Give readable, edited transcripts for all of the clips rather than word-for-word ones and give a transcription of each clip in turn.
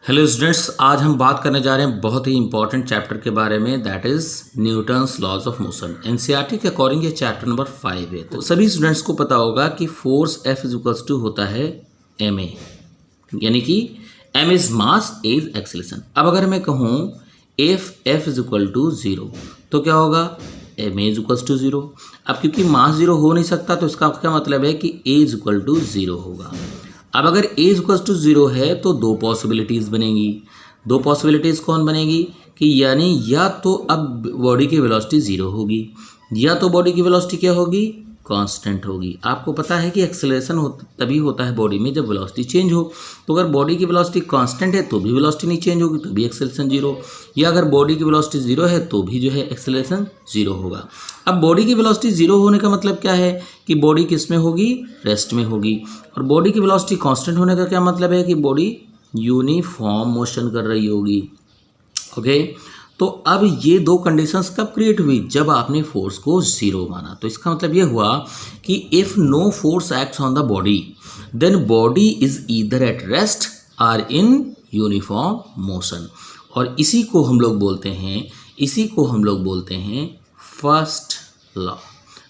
Hello students, आज हम बात करने जा रहे हैं बहुत ही इंपॉर्टेंट चैप्टर के बारे में, that is Newton's laws of motion. NCERT के अकॉर्डिंग ये चैप्टर नंबर 5 है। तो सभी स्टूडेंट्स को पता होगा कि force F is equals to होता है ma, यानी कि m is mass, a is acceleration. अब अगर मैं कहूँ if F is equal to 0 तो क्या होगा, ma इज इक्वल्स टू 0। अब क्योंकि मास 0 हो नहीं सकता तो इसका क्या मतलब है कि a इज इक्वल टू 0 होगा। अब अगर a इक्वल्स टू 0 है तो दो पॉसिबिलिटीज़ बनेगी। दो पॉसिबिलिटीज़ कौन बनेगी कि यानी या तो अब बॉडी की वेलोसिटी 0 होगी या तो बॉडी की वेलोसिटी क्या होगी, कांस्टेंट होगी। आपको पता है कि एक्सेलरेशन तभी होता है बॉडी में जब वेलोसिटी चेंज हो। तो अगर बॉडी की वेलोसिटी कांस्टेंट है तो भी वेलोसिटी नहीं चेंज होगी, तो भी एक्सेलरेशन 0, या अगर बॉडी की वेलोसिटी 0 है तो भी जो है एक्सेलरेशन 0 होगा। अब बॉडी की वेलोसिटी 0 होने का मतलब क्या है कि बॉडी किस में होगी, रेस्ट में होगी। और बॉडी की वेलोसिटी कांस्टेंट होने का क्या मतलब है कि बॉडी यूनिफॉर्म मोशन कर रही होगी। ओके, तो अब ये दो कंडीशंस कब क्रिएट हुई, जब आपने फोर्स को 0 माना। तो इसका मतलब ये हुआ कि if no force acts on the body then body is either at rest or in uniform motion. और इसी को हम लोग बोलते हैं फर्स्ट लॉ।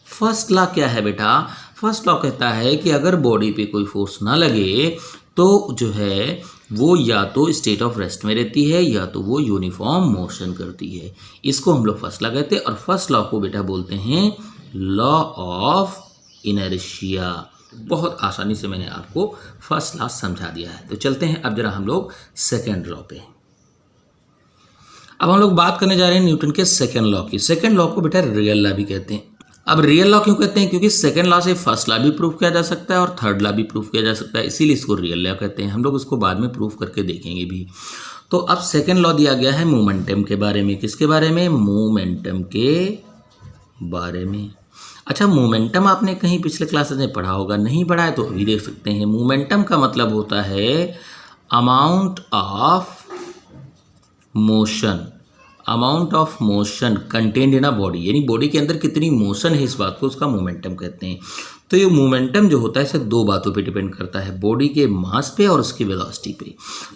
फर्स्ट लॉ क्या है बेटा, फर्स्ट लॉ कहता है कि अगर बॉडी पे कोई फोर्स ना लगे तो जो है वो या तो स्टेट ऑफ रेस्ट में रहती है या तो वो यूनिफॉर्म मोशन करती है। इसको हम लोग फर्स्ट लॉ कहते हैं। और फर्स्ट लॉ को बेटा बोलते हैं लॉ ऑफ इनर्शिया। बहुत आसानी से मैंने आपको फर्स्ट लॉ समझा दिया है। तो चलते हैं अब जरा हम लोग सेकेंड लॉ पे। अब हम लोग बात करने जा रहे हैं न्यूटन के सेकेंड लॉ की। सेकेंड लॉ को बेटा रियल लॉ भी कहते हैं। अब रियल लॉ क्यों कहते हैं, क्योंकि सेकेंड लॉ से फर्स्ट लॉ भी प्रूफ किया जा सकता है और थर्ड लॉ भी प्रूफ किया जा सकता है, इसीलिए इसको रियल लॉ कहते हैं। हम लोग उसको बाद में प्रूफ करके देखेंगे भी। तो अब सेकेंड लॉ दिया गया है मोमेंटम के बारे में। किसके बारे में, मोमेंटम के बारे में। अच्छा, मोमेंटम आपने कहीं पिछले क्लासेस में पढ़ा होगा, नहीं पढ़ा है तो अभी देख सकते हैं। मोमेंटम का मतलब होता है amount of motion, amount of motion contained in a body, यानी बॉडी के अंदर कितनी मोशन है, इस बात को उसका मोमेंटम कहते हैं। तो ये मोमेंटम जो होता है इसे दो बातों पे डिपेंड करता है, बॉडी के मास पे और उसकी वेलोसिटी पे।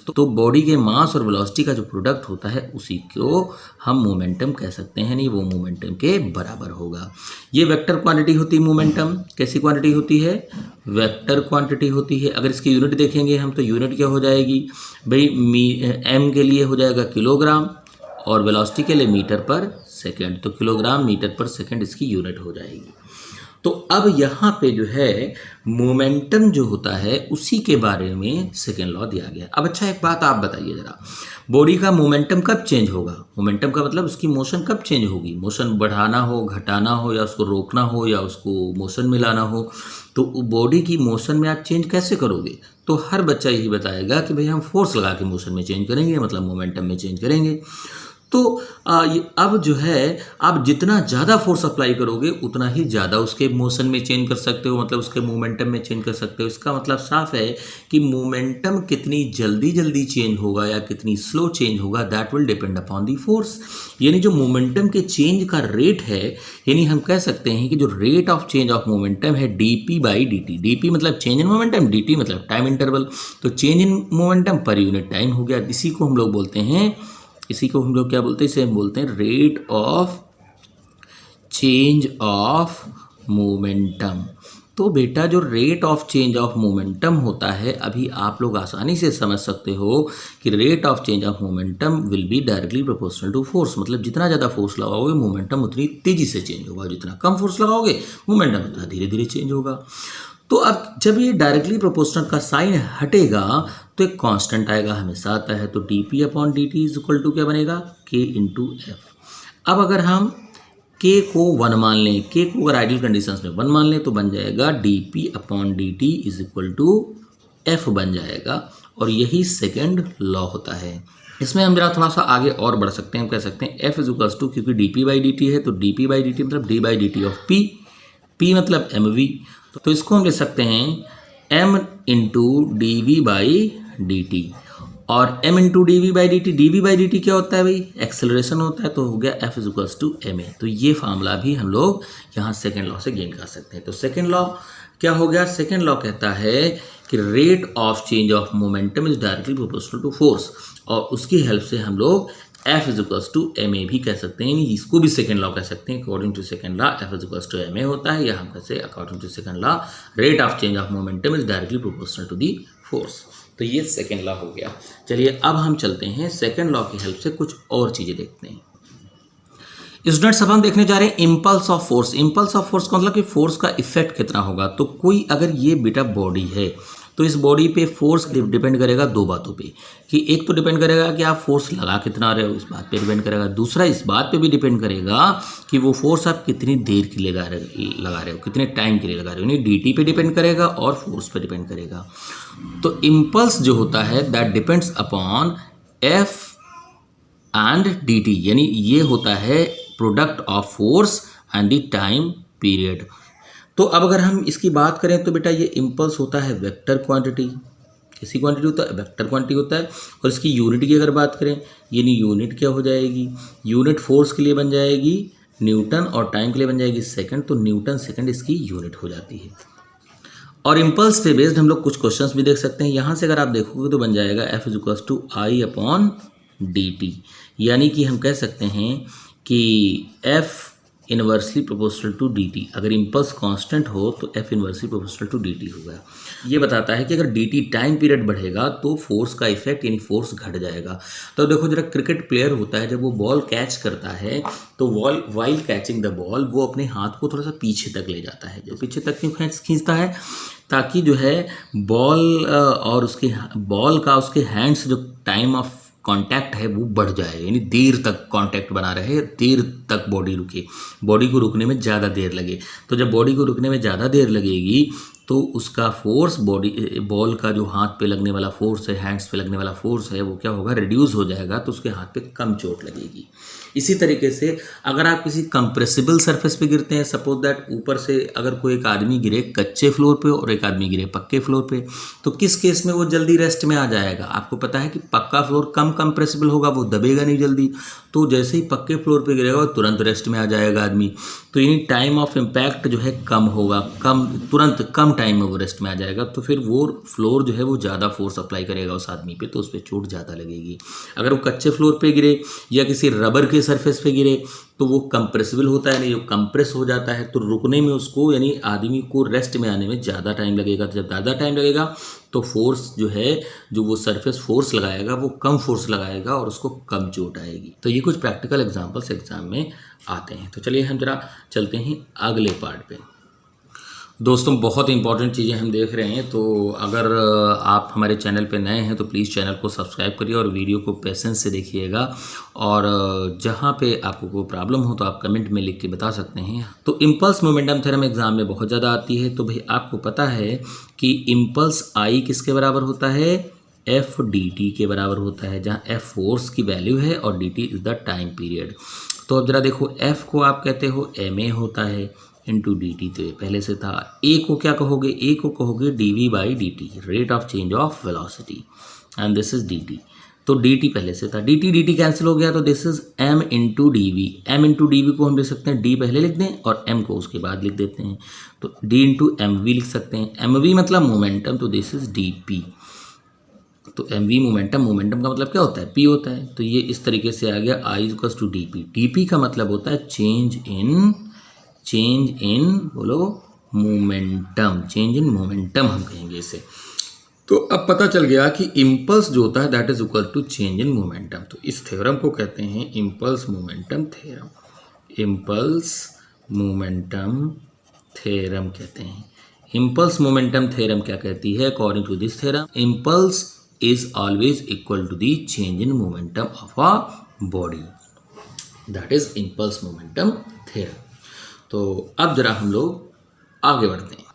तो बॉडी के मास और वेलोसिटी का जो प्रोडक्ट होता है उसी को हम मोमेंटम कह सकते हैं, नहीं वो मोमेंटम के बराबर होगा। ये वेक्टर क्वांटिटी होती है मोमेंटम। कैसी क्वांटिटी होती है, वेक्टर क्वांटिटी होती है। अगर इसकी यूनिट देखेंगे हम तो यूनिट क्या हो जाएगी भाई, एम के लिए हो जाएगा किलोग्राम और वेलोसिटी के लिए मीटर पर सेकंड, तो किलोग्राम मीटर पर सेकंड इसकी यूनिट हो जाएगी। तो अब यहाँ पे जो है मोमेंटम जो होता है उसी के बारे में सेकेंड लॉ दिया गया। अब अच्छा एक बात आप बताइए जरा, बॉडी का मोमेंटम कब चेंज होगा, मोमेंटम का मतलब उसकी मोशन कब चेंज होगी, मोशन बढ़ाना हो, घटाना हो, या उसको रोकना हो, या उसको मोशन में लाना हो, तो बॉडी की मोशन में आप चेंज कैसे करोगे। तो हर बच्चा यही बताएगा कि भाई हम फोर्स लगा के मोशन में चेंज करेंगे, मतलब मोमेंटम में चेंज करेंगे। तो अब जो है आप जितना ज़्यादा फोर्स अप्लाई करोगे उतना ही ज़्यादा उसके मोशन में चेंज कर सकते हो, मतलब उसके मोमेंटम में चेंज कर सकते हो। इसका मतलब साफ है कि मोमेंटम कितनी जल्दी चेंज होगा या कितनी स्लो चेंज होगा, that will depend upon the force. यानी जो मोमेंटम के चेंज का रेट है, यानी हम कह सकते हैं कि जो rate of change of momentum है dp/dt। dp मतलब चेंज इन मोमेंटम, dt मतलब टाइम इंटरवल। तो change in momentum per unit time हो गया। इसी को हम लोग क्या बोलते हैं, इसे हम बोलते हैं rate of change of momentum. तो बेटा जो rate of change of momentum होता है, अभी आप लोग आसानी से समझ सकते हो कि rate of change of momentum will be directly proportional to force. मतलब जितना ज़्यादा फोर्स लगाओगे मोमेंटम उतनी तेज़ी से चेंज होगा, जितना कम फोर्स लगाओगे मोमेंटम उतना धीरे धीरे चेंज होगा। तो अब जब ये डायरेक्टली प्रोपोर्शनल का साइन हटेगा तो एक कांस्टेंट आएगा, हमेशा आता है। तो dp/dt इज इक्वल टू क्या बनेगा, k/f। अब अगर हम k को 1 मान लें, k को अगर आइडियल कंडीशंस में 1 मान लें तो बन जाएगा dp/dt is equal to f बन जाएगा। और यही सेकेंड लॉ होता है। इसमें हम जरा थोड़ा सा आगे और बढ़ सकते हैं, हम कह सकते हैं f इज इक्वल टू, क्योंकि dp/dt है तो dp/dt मतलब d/dt ऑफ p मतलब mv। तो इसको हम ले सकते हैं m इंटू dv/dt। और m इंटू dv/dt क्या होता है भाई, एक्सेलरेशन होता है। तो हो गया f is equal to ma। तो ये फार्मूला भी हम लोग यहाँ सेकेंड लॉ से गेन कर सकते हैं। तो सेकेंड लॉ क्या हो गया, सेकेंड लॉ कहता है कि rate of change of momentum is directly proportional to force, और उसकी हेल्प से हम लोग F is equals to m a भी कह सकते हैं, यानी इसको भी सेकेंड लॉ कह सकते हैं। According to second law F is equals to m a होता है, या हम कैसे according to second law rate of change of momentum is directly proportional to the force. तो ये सेकेंड लॉ हो गया। चलिए अब हम चलते हैं सेकेंड लॉ की हेल्प से कुछ और चीज़ें देखते हैं। स्टूडेंट्स अब हम देखने जा रहे हैं impulse of force. Impulse of force का मतलब कि फोर्स का इफेक्ट कितना होगा। तो कोई अगर ये बेटा बॉडी है तो इस बॉडी पे फोर्स डिपेंड करेगा दो बातों पे, कि एक तो डिपेंड करेगा कि आप फोर्स लगा कितना रहे हो, इस बात पे डिपेंड करेगा। दूसरा इस बात पे भी डिपेंड करेगा कि वो फोर्स आप कितनी देर के लिए लगा रहे हो, कितने टाइम के लिए लगा रहे हो, यानी dt पे डिपेंड करेगा और फोर्स पे डिपेंड करेगा। तो इम्पल्स जो होता है that depends upon f and dt, यानी ये होता है product of force and the time period. तो अब अगर हम इसकी बात करें तो बेटा ये इम्पल्स होता है वेक्टर क्वांटिटी। किसी क्वांटिटी होता है, वेक्टर क्वांटिटी होता है। और इसकी यूनिट की अगर बात करें, यानी यूनिट क्या हो जाएगी, यूनिट फोर्स के लिए बन जाएगी न्यूटन और टाइम के लिए बन जाएगी सेकंड, तो न्यूटन सेकंड इसकी यूनिट हो जाती है। और इम्पल्स पे बेस्ड हम लोग कुछ क्वेश्चंस भी देख सकते हैं। यहाँ से अगर आप देखोगे तो बन जाएगा F is equals to I upon dt, यानी कि हम कह सकते हैं कि F inversely proportional to dt। अगर इम्पल्स कांस्टेंट हो तो F inversely proportional to dt होगा। ये बताता है कि अगर dt टाइम पीरियड बढ़ेगा तो फोर्स का इफेक्ट यानी फोर्स घट जाएगा। तो देखो जरा, क्रिकेट प्लेयर होता है जब वो बॉल कैच करता है तो वाइल कैचिंग द बॉल वो अपने हाथ को थोड़ा सा पीछे तक ले जाता है। जो पीछे तक क्यों खींचता है, ताकि जो है बॉल और उसके बॉल का उसके हैंड से जो टाइम ऑफ कांटेक्ट है वो बढ़ जाए, यानी देर तक कांटेक्ट बना रहे, देर तक बॉडी रुके, बॉडी को रुकने में ज़्यादा देर लगे। तो जब बॉडी को रुकने में ज़्यादा देर लगेगी तो उसका फोर्स बॉल का जो हाथ पे लगने वाला फोर्स है, हैंड्स पे लगने वाला फोर्स है, वो क्या होगा, रिड्यूस हो जाएगा, तो उसके हाथ पे कम चोट लगेगी। इसी तरीके से अगर आप किसी कंप्रेसिबल सरफेस पे गिरते हैं, सपोज दैट ऊपर से अगर कोई एक आदमी गिरे कच्चे फ्लोर पे और एक आदमी गिरे पक्के फ्लोर पे, तो किस केस में वो जल्दी रेस्ट में आ जाएगा। आपको पता है कि पक्का फ्लोर कम कंप्रेसिबल होगा, वो दबेगा नहीं जल्दी, तो जैसे ही पक्के फ्लोर पे गिरेगा वो तुरंत रेस्ट में आ जाएगा आदमी। तो यानी टाइम ऑफ इम्पैक्ट जो है कम होगा, तुरंत कम टाइम में वो रेस्ट में आ जाएगा। तो फिर वो फ्लोर जो है वो ज़्यादा फोर्स अप्लाई करेगा उस आदमी पे, तो उस पर चोट ज़्यादा लगेगी। अगर वो कच्चे फ्लोर पे गिरे या किसी रबर के सरफेस पे गिरे तो वो कंप्रेसिबल होता है, नहीं जो कंप्रेस हो जाता है, तो रुकने में उसको यानी आदमी को रेस्ट में आने में ज़्यादा टाइम लगेगा। तो जब ज़्यादा टाइम लगेगा तो फोर्स जो है, जो वो सरफेस फोर्स लगाएगा वो कम फोर्स लगाएगा और उसको कम चोट आएगी। तो ये कुछ प्रैक्टिकल एग्जांपल्स एग्जाम में आते हैं। तो चलिए हम जरा चलते हैं अगले पार्ट पे। दोस्तों बहुत इंपॉर्टेंट चीज़ें हम देख रहे हैं, तो अगर आप हमारे चैनल पे नए हैं तो प्लीज़ चैनल को सब्सक्राइब करिए और वीडियो को पेशेंस से देखिएगा। और जहाँ पे आपको कोई प्रॉब्लम हो तो आप कमेंट में लिख के बता सकते हैं। तो इम्पल्स मोमेंटम थ्योरम एग्जाम में बहुत ज़्यादा आती है। तो भाई आपको पता है कि इम्पल्स आई किसके बराबर होता है, एफ डी टी के बराबर होता है, जहाँ एफ फोर्स की वैल्यू है और D T is the time period. तो अब जरा देखो, एफ को आप कहते हो एम ए होता है इंटू डी टी, तो ये पहले से था। ए को क्या कहोगे, ए को कहोगे d v by D t, rate of change of velocity, and this is d t. तो डी टी पहले से था, डी टी कैंसिल हो गया, तो this is m into d v. M into d v को हम लिख सकते हैं, डी पहले लिख दें और एम को उसके बाद लिख देते हैं, तो डी इंटू एम वी लिख सकते हैं। एम वी मतलब मोमेंटम, तो दिस इज डी पी। तो एम वी मोमेंटम, मोमेंटम का मतलब क्या होता है, पी होता है। तो ये इस तरीके से आ गया, I equals to D P. D P का मतलब होता है चेंज इन बोलो मोमेंटम, चेंज इन मोमेंटम हम कहेंगे इसे। तो अब पता चल गया कि इम्पल्स जो होता है that is equal to change in momentum. तो इस थ्योरम को कहते हैं impulse momentum theorem. Impulse momentum theorem कहते हैं। इम्पल्स मोमेंटम थ्योरम क्या कहती है, according to this theorem impulse is always equal to the change in momentum of a body, that is impulse momentum theorem. तो अब जरा हम लोग आगे बढ़ते हैं।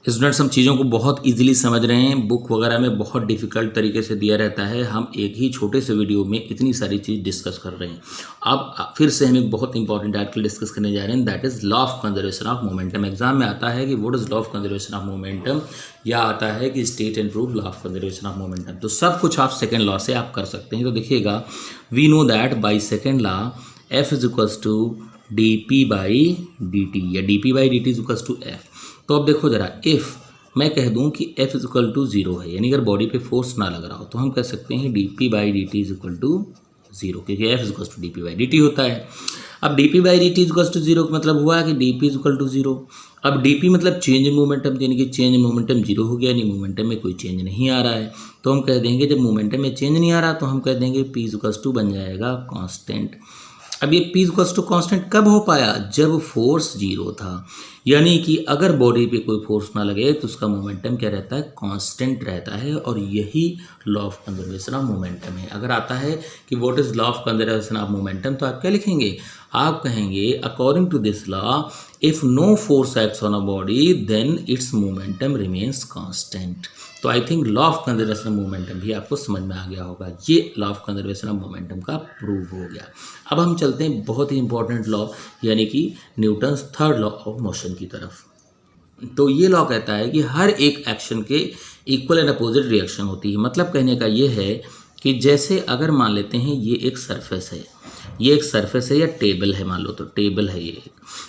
स्टूडेंट्स हम चीज़ों को बहुत इजीली समझ रहे हैं, बुक वगैरह में बहुत डिफ़िकल्ट तरीके से दिया रहता है, हम एक ही छोटे से वीडियो में इतनी सारी चीज़ डिस्कस कर रहे हैं। अब फिर से हम एक बहुत इंपॉर्टेंट आर्टिकल डिस्कस करने जा रहे हैं, that is law of conservation of momentum. Exam में आता है कि what is law of conservation of momentum, या आता है कि state and prove law of conservation of momentum. तो सब कुछ आप सेकेंड लॉ से आप कर सकते हैं। तो देखिएगा, we know that by second law F is equals to D P by D T, या D P by D T is equals to F. तो अब देखो जरा, इफ़ मैं कह दूं कि F इज इक्वल टू 0 है, यानी अगर बॉडी पे फोर्स ना लग रहा हो, तो हम कह सकते हैं dp/dt इज इक्वल टू 0, क्योंकि F is equal to dp/dt होता है। अब dp/dt इज इक्वल टू 0 का मतलब हुआ कि dp इज इक्वल टू 0। अब dp मतलब चेंज इन मोमेंटम, यानी कि चेंज इन मोमेंटम 0 हो गया, यानी मोमेंटम में कोई चेंज नहीं आ रहा है। तो हम कह देंगे जब मोमेंटम में चेंज नहीं आ रहा तो हम कह देंगे p इज इक्वल टू बन जाएगा कांस्टेंट। अब ये p इक्वल्स टू कांस्टेंट कब हो पाया? जब फोर्स 0 था, यानी कि अगर बॉडी पे कोई फोर्स ना लगे तो उसका मोमेंटम क्या रहता है? कांस्टेंट रहता है। और यही law of conservation of momentum है। अगर आता है कि what is law of conservation of momentum, तो आप क्या लिखेंगे? आप कहेंगे according to this law if no force acts on a body then its momentum remains constant. तो I think law of conservation of momentum भी आपको समझ में आ गया होगा। ये law of conservation of momentum का प्रूव हो गया। अब हम चलते हैं बहुत ही इंपॉर्टेंट लॉ, यानी कि Newton's third law of motion की तरफ। तो ये लॉ कहता है कि हर एक एक्शन के इक्वल एंड अपोजिट रिएक्शन होती है। मतलब कहने का ये है कि जैसे अगर मान लेते हैं ये एक सरफेस है, ये एक सरफेस है या टेबल है, मान लो तो टेबल है ये,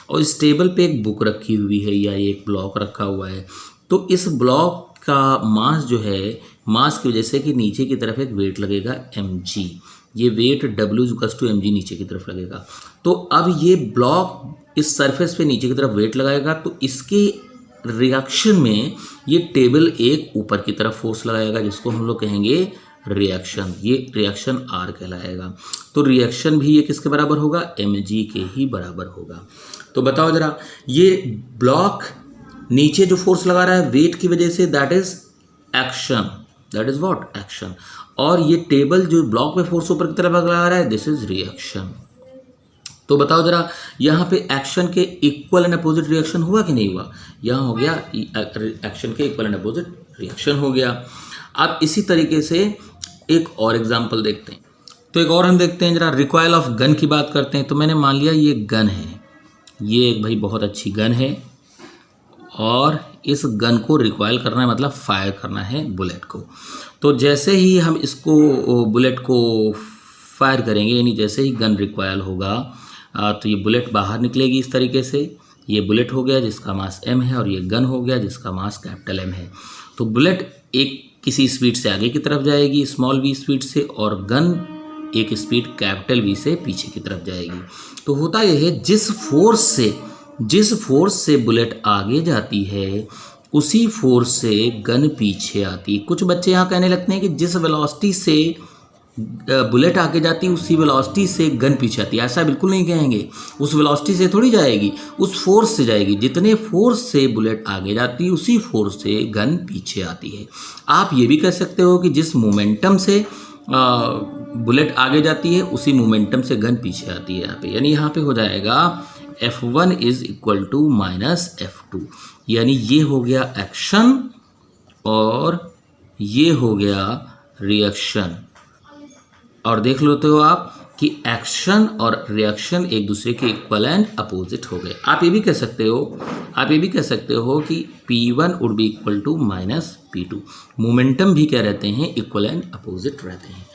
और इस टेबल पे एक बुक रखी हुई है या एक ब्लॉक रखा हुआ है। तो इस ब्लॉक का मास जो है, मास की वजह से कि नीचे की तरफ एक वेट लगेगा mg, ये वेट W=mg नीचे की तरफ लगेगा। तो अब ये ब्लॉक इस सरफेस पे नीचे की तरफ वेट लगाएगा, तो इसके रिएक्शन में ये टेबल एक ऊपर की तरफ फोर्स लगाएगा, जिसको हम लोग कहेंगे रिएक्शन। ये रिएक्शन R कहलाएगा। तो रिएक्शन भी ये किसके बराबर होगा? mg के ही बराबर होगा। तो बताओ जरा, ये ब्लॉक नीचे जो फोर्स लगा रहा है वेट की वजह से, that is action, that is what? Action. और ये टेबल जो ब्लॉक पे फोर्स ऊपर की तरफ लगा रहा है, दिस इज रिएक्शन। तो बताओ जरा, यहाँ पे एक्शन के इक्वल एंड अपोजिट रिएक्शन हुआ कि नहीं हुआ? यहाँ हो गया एक्शन के इक्वल एंड अपोजिट रिएक्शन हो गया। अब इसी तरीके से एक और एग्जांपल देखते हैं। तो एक और हम देखते हैं जरा, रिकॉयल ऑफ गन की बात करते हैं। तो मैंने मान लिया ये गन है, ये एक भाई बहुत अच्छी गन है, और इस गन को रिकॉयल करना है, मतलब फायर करना है बुलेट को। तो जैसे ही हम इसको बुलेट को फायर करेंगे, यानी जैसे ही गन रिकॉयल होगा, तो ये बुलेट बाहर निकलेगी इस तरीके से। ये बुलेट हो गया जिसका मास m है, और ये गन हो गया जिसका मास कैपिटल M है। तो बुलेट एक किसी स्पीड से आगे की तरफ जाएगी, स्मॉल v स्पीड से, और गन एक स्पीड कैपिटल V से पीछे की तरफ जाएगी। तो होता यह है, जिस फोर्स से बुलेट आगे जाती है उसी फोर्स से गन पीछे आती है। कुछ बच्चे यहाँ कहने लगते हैं कि जिस वेलोसिटी से बुलेट आगे जाती है उसी वेलोसिटी से गन पीछे आती है। ऐसा बिल्कुल नहीं कहेंगे, उस वेलोसिटी से थोड़ी जाएगी, उस फोर्स से जाएगी। जितने फोर्स से बुलेट आगे जाती है उसी फोर्स से गन पीछे आती है। आप ये भी कह सकते हो कि जिस मोमेंटम से बुलेट आगे जाती है उसी मोमेंटम से गन पीछे आती है। यहाँ पे यानी यहाँ पे हो जाएगा F1 is equal to minus F2, यानी ये हो गया एक्शन और ये हो गया रिएक्शन। और देख लेते हो आप कि एक्शन और रिएक्शन एक दूसरे के इक्वल एंड अपोजिट हो गए। आप ये भी कह सकते हो कि P1 would be equal to minus P2। Momentum भी क्या रहते हैं? इक्वल एंड अपोजिट रहते हैं।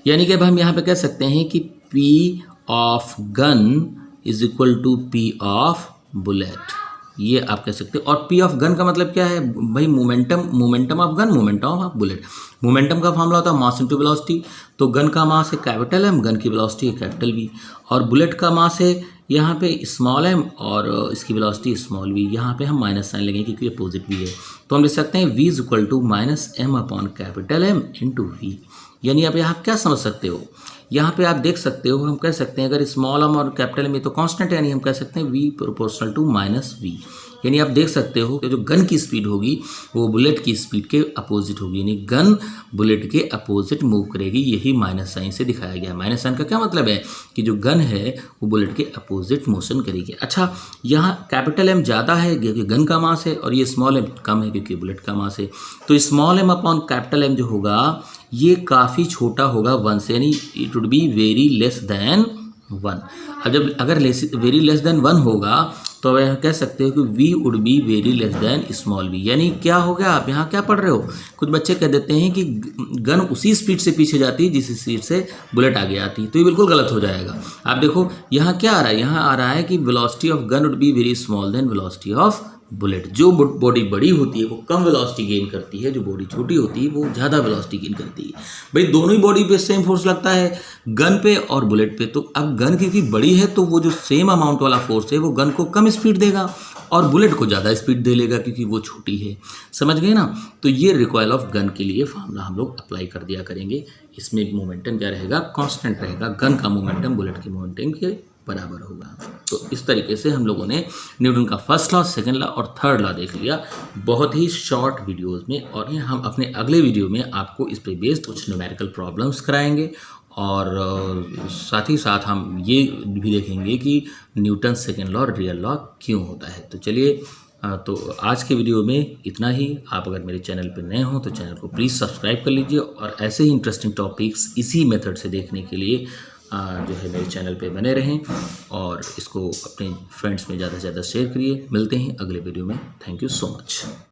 यानी कि अब हम यहाँ पे कह सकते हैं कि P of gun is equal to P of bullet, ये आप कह सकते हो। और P ऑफ गन का मतलब क्या है भाई? Momentum of gun, momentum of bullet. Momentum का फॉर्मूला होता है मास इनटू वेलोसिटी। तो गन का मास है कैपिटल M, गन की वेलोसिटी है कैपिटल V, और बुलेट का मास है यहाँ पे स्मॉल m और इसकी वेलोसिटी स्मॉल v। यहाँ पे हम माइनस साइन लगेंगे क्योंकि अपोजिट v है। तो हम लिख सकते हैं v is equal to minus m upon capital M into v। यानी आप यहाँ क्या समझ सकते हो? यहाँ पे आप देख सकते हो, हम कह सकते हैं अगर स्मॉल m और कैपिटल M तो कांस्टेंट है, यानी हम कह सकते हैं v proportional to minus v। यानी आप देख सकते हो कि जो गन की स्पीड होगी वो बुलेट की स्पीड के अपोजिट होगी, यानी गन बुलेट के अपोजिट मूव करेगी। यही माइनस साइन से दिखाया गया। माइनस साइन का क्या मतलब है? कि जो गन है वो बुलेट के अपोजिट मोशन करेगी। अच्छा, यहाँ कैपिटल M ज़्यादा है क्योंकि गन का मास है, और ये स्मॉल m कम है क्योंकि बुलेट का मास है। तो small m upon capital M जो होगा ये काफ़ी छोटा होगा 1 से, यानी it would be very less than 1। अब जब अगर वेरी लेस देन 1 होगा तो अब यहाँ कह सकते हो कि v would be very less than small v। यानी क्या हो गया? आप यहाँ क्या पढ़ रहे हो? कुछ बच्चे कह देते हैं कि गन उसी स्पीड से पीछे जाती है जिस स्पीड से बुलेट आगे आती है, तो ये बिल्कुल गलत हो जाएगा। आप देखो यहाँ क्या आ रहा है, यहाँ आ रहा है कि velocity of gun would be very small than velocity of bullet. जो बॉडी बड़ी होती है वो कम वेलोसिटी गेन करती है, जो बॉडी छोटी होती है वो ज़्यादा वेलोसिटी गेन करती है। भाई दोनों ही बॉडी पे सेम फोर्स लगता है, गन पे और बुलेट पे। तो अब गन क्योंकि बड़ी है तो वो जो सेम अमाउंट वाला फोर्स है वो गन को कम स्पीड देगा और बुलेट को ज़्यादा स्पीड दे लेगा क्योंकि वो छोटी है। समझ गए ना? तो ये रिकॉयल ऑफ गन के लिए फार्मूला हम लोग अप्लाई कर दिया करेंगे। इसमें मोमेंटम क्या रहेगा? कांस्टेंट रहेगा। गन का मोमेंटम बुलेट के मोमेंटम के बराबर होगा। तो इस तरीके से हम लोगों ने न्यूटन का फर्स्ट लॉ, सेकंड लॉ और थर्ड लॉ देख लिया बहुत ही शॉर्ट वीडियोस में। और ये हम अपने अगले वीडियो में आपको इस पे बेस्ड कुछ न्यूमेरिकल प्रॉब्लम्स कराएंगे और साथ ही साथ हम ये भी देखेंगे कि न्यूटन सेकंड लॉ और रियल लॉ क्यों होता है। तो चलिए, तो आज के वीडियो में इतना ही। आप अगर मेरे चैनल पर नए हो तो चैनल को प्लीज़ सब्सक्राइब कर लीजिए और ऐसे ही इंटरेस्टिंग टॉपिक्स इसी मेथड से देखने के लिए जो है मेरे चैनल पे बने रहें और इसको अपने फ्रेंड्स में ज़्यादा से ज़्यादा शेयर करिए। मिलते हैं अगले वीडियो में। Thank you so much.